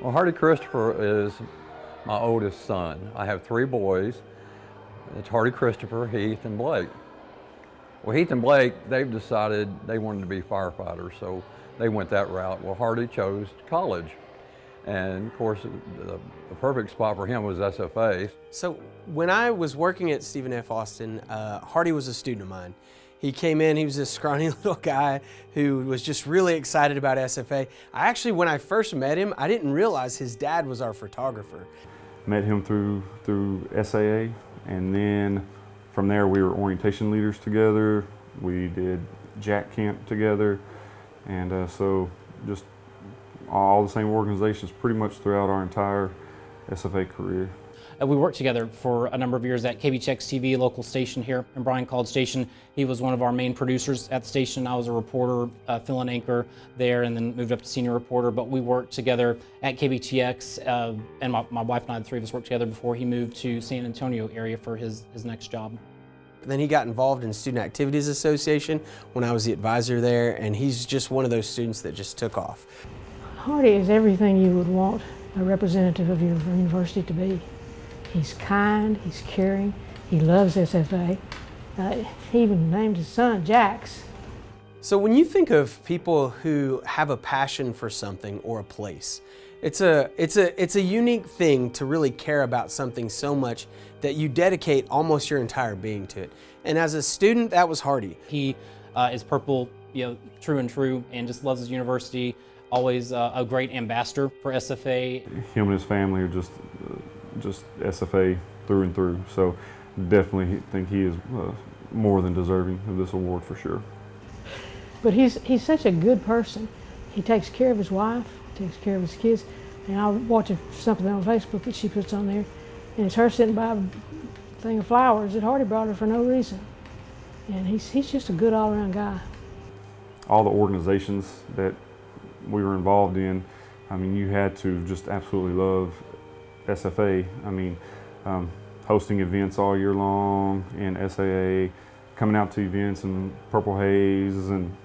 Well, Hardy Christopher is my oldest son. I have three boys. It's Hardy Christopher, Heath, and Blake. Well, Heath and Blake, they've decided they wanted to be firefighters, so they went that route. Well, Hardy chose college. And of course, the perfect spot for him was SFA. So when I was working at Stephen F. Austin, Hardy was a student of mine. He came in, he was this scrawny little guy who was just really excited about SFA. When I first met him, I didn't realize his dad was our photographer. Met him through SAA, and then from there we were orientation leaders together. We did Jack Camp together, and so just all the same organizations pretty much throughout our entire SFA career. We worked together for a number of years at KBTX TV, local station here in Bryan College Station. He was one of our main producers at the station. I was a reporter, fill-in anchor there, and then moved up to senior reporter. But we worked together at KBTX, and my wife and I, the three of us, worked together before he moved to San Antonio area for his next job. Then he got involved in Student Activities Association when I was the advisor there, and he's just one of those students that just took off. Hardy is everything you would want a representative of your university to be. He's kind, he's caring, he loves SFA. He even named his son Jax. So when you think of people who have a passion for something or a place, it's a unique thing to really care about something so much that you dedicate almost your entire being to it. And as a student, that was Hardy. He is Purple, true and true, and just loves his university. Always a great ambassador for SFA. Him and his family are just SFA through and through. So definitely think he is more than deserving of this award for sure. But he's such a good person. He takes care of his wife, takes care of his kids. And I was watching something on Facebook that she puts on there, and it's her sitting by a thing of flowers that Hardy brought her for no reason. And he's just a good all-around guy. All the organizations that we were involved in, I mean, you had to just absolutely love SFA. I mean, hosting events all year long in SAA, coming out to events in purple haze and,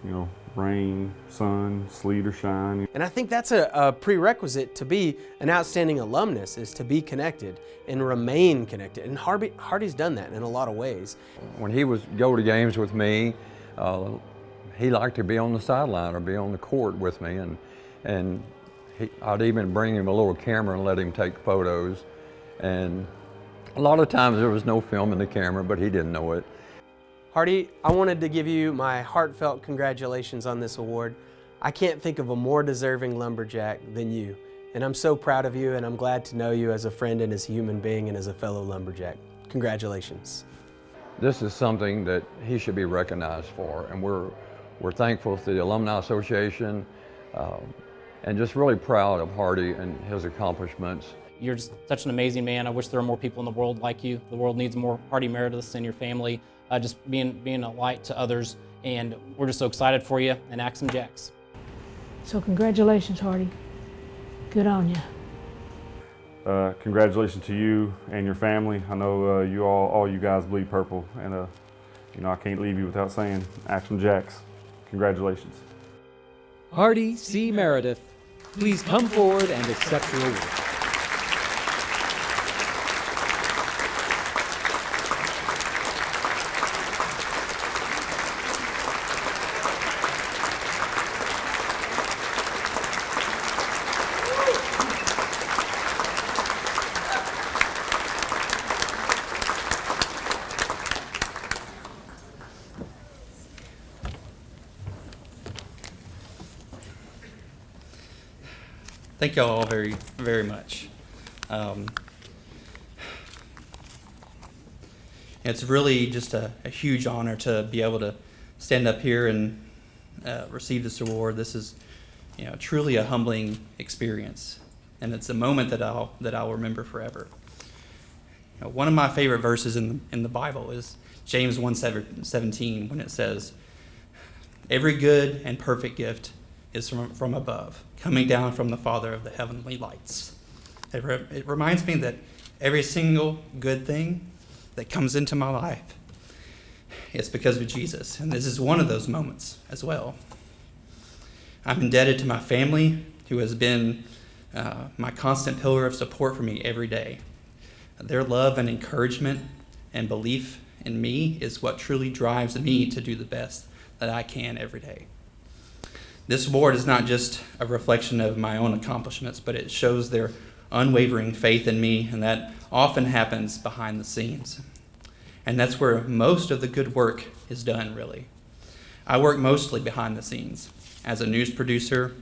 rain, sun, sleet or shine. And I think that's a prerequisite to be an outstanding alumnus, is to be connected and remain connected. And Hardy's done that in a lot of ways. When he would go to games with me, he liked to be on the sideline or be on the court with me, and I'd even bring him a little camera and let him take photos. And a lot of times there was no film in the camera, but he didn't know it. Hardy, I wanted to give you my heartfelt congratulations on this award. I can't think of a more deserving lumberjack than you. And I'm so proud of you, and I'm glad to know you as a friend and as a human being and as a fellow lumberjack. Congratulations. This is something that he should be recognized for, and we're thankful to the Alumni Association, and just really proud of Hardy and his accomplishments. You're just such an amazing man. I wish there were more people in the world like you. The world needs more Hardy Merediths in your family, just being a light to others. And we're just so excited for you, and Axum Jacks. So congratulations, Hardy. Good on you. Congratulations to you and your family. I know all you guys bleed purple, and I can't leave you without saying Axum Jacks. Congratulations. Hardy C. Meredith, please come forward and accept your award. Thank y'all all very, very much. It's really just a huge honor to be able to stand up here and receive this award. This is, truly a humbling experience, and it's a moment that I'll remember forever. One of my favorite verses in the Bible is James 1:17, when it says, "Every good and perfect gift is from above, coming down from the Father of the heavenly lights." It reminds me that every single good thing that comes into my life is because of Jesus, and this is one of those moments as well. I'm indebted to my family, who has been my constant pillar of support for me every day. Their love and encouragement and belief in me is what truly drives me to do the best that I can every day. This award is not just a reflection of my own accomplishments, but it shows their unwavering faith in me, and that often happens behind the scenes. And that's where most of the good work is done, really. I work mostly behind the scenes as a news producer,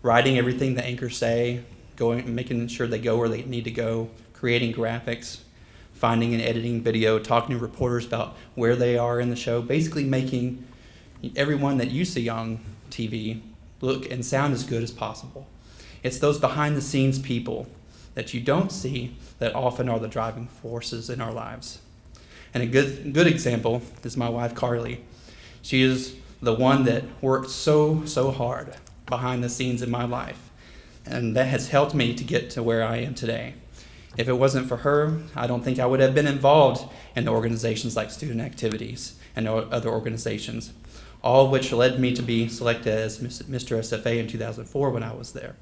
writing everything the anchors say, making sure they go where they need to go, creating graphics, finding and editing video, talking to reporters about where they are in the show, basically making everyone that you see on TV look and sound as good as possible. It's those behind the scenes people that you don't see that often are the driving forces in our lives. And a good example is my wife, Carly. She is the one that worked so hard behind the scenes in my life. And that has helped me to get to where I am today. If it wasn't for her, I don't think I would have been involved in organizations like student activities and other organizations, all of which led me to be selected as Mr. SFA in 2004 when I was there.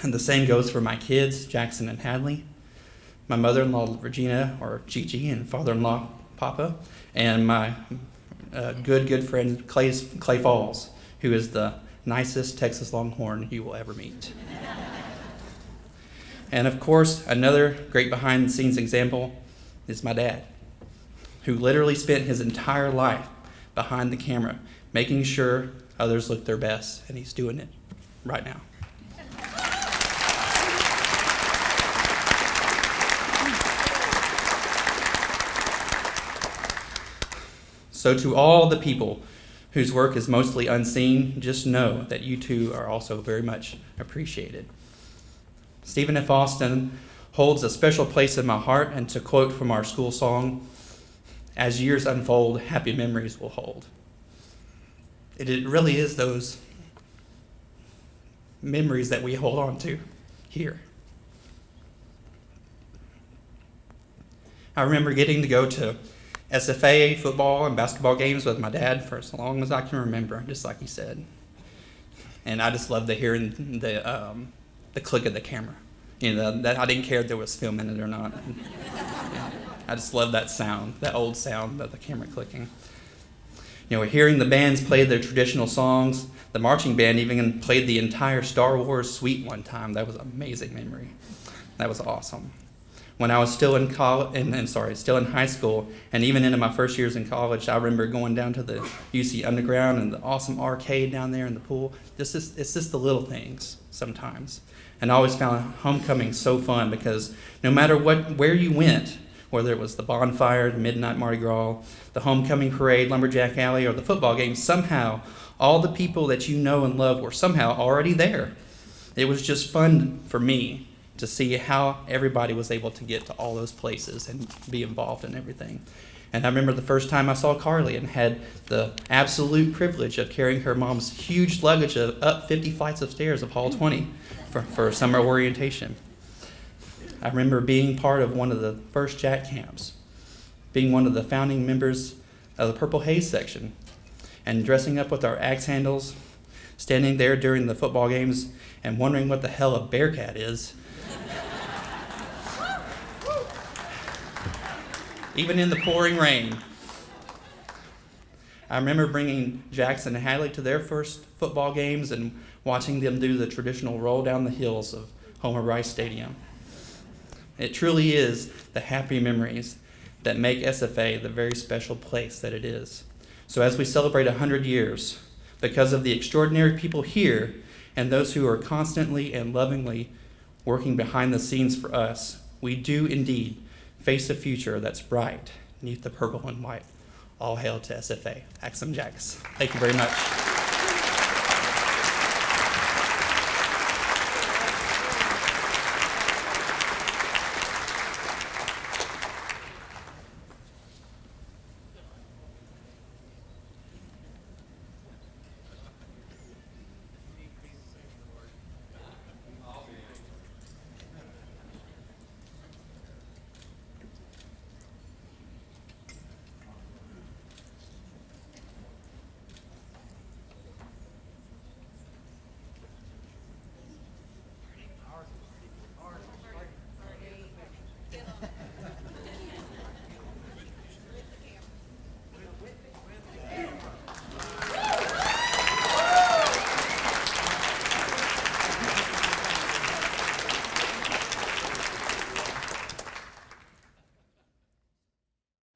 And the same goes for my kids, Jackson and Hadley, my mother-in-law, Regina, or Gigi, and father-in-law, Papa, and my good friend, Clay Falls, who is the nicest Texas Longhorn you will ever meet. And of course, another great behind-the-scenes example is my dad, who literally spent his entire life behind the camera, making sure others look their best, and he's doing it right now. So to all the people whose work is mostly unseen, just know that you too are also very much appreciated. Stephen F. Austin holds a special place in my heart, and to quote from our school song, "As years unfold, happy memories will hold." It really is those memories that we hold on to here. I remember getting to go to SFA football and basketball games with my dad for as long as I can remember, just like he said. And I just loved to hear the click of the camera. You know, that I didn't care if there was film in it or not. I just loved that sound, that old sound of the camera clicking. You know, hearing the bands play their traditional songs. The marching band even played the entire Star Wars suite one time. That was an amazing memory. That was awesome. When I was still in still in high school, and even into my first years in college, I remember going down to the UC Underground and the awesome arcade down there in the pool. It's just the little things sometimes. And I always found homecoming so fun because no matter where you went, whether it was the bonfire, the midnight Mardi Gras, the homecoming parade, Lumberjack Alley, or the football game, somehow all the people that you know and love were somehow already there. It was just fun for me to see how everybody was able to get to all those places and be involved in everything. And I remember the first time I saw Carly and had the absolute privilege of carrying her mom's huge luggage up 50 flights of stairs of Hall 20 for summer orientation. I remember being part of one of the first Jack camps, being one of the founding members of the Purple Haze section, and dressing up with our axe handles, standing there during the football games and wondering what the hell a bearcat is. Even in the pouring rain. I remember bringing Jackson and Hadley to their first football games and watching them do the traditional roll down the hills of Homer Rice Stadium. It truly is the happy memories that make SFA the very special place that it is. So as we celebrate 100 years, because of the extraordinary people here and those who are constantly and lovingly working behind the scenes for us, we do indeed face a future that's bright beneath the purple and white. All hail to SFA. Axum Jacks. Thank you very much.